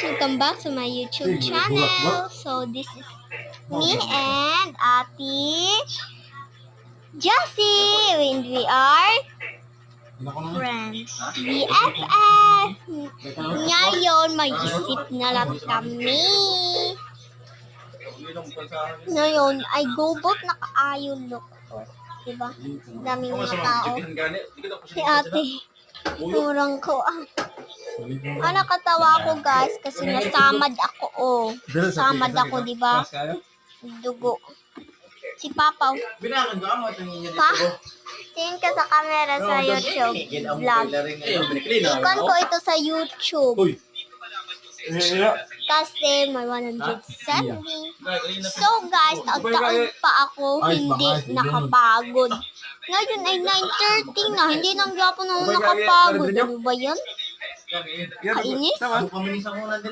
welcome back to my YouTube channel. So this is me and Ate Jessie, and we are friends. BFF. Ngayon, mag-isip na lang kami. Ngayon, ay gobot na kaayon look. Diba? Daming mga tao. Si ate, murang ko. Nakatawa ako guys kasi nasamad ako. Samad ako, diba? Dugo. Si Papa. Pa, tingin ka sa camera sa YouTube vlog. Ikon ko ito sa YouTube. Kasi may 170. So guys, taon pa ako hindi nakapagod. Ngayon ay 9:30 na, hindi nang gapon ako nakapagod. Ano ba yan? Kainis?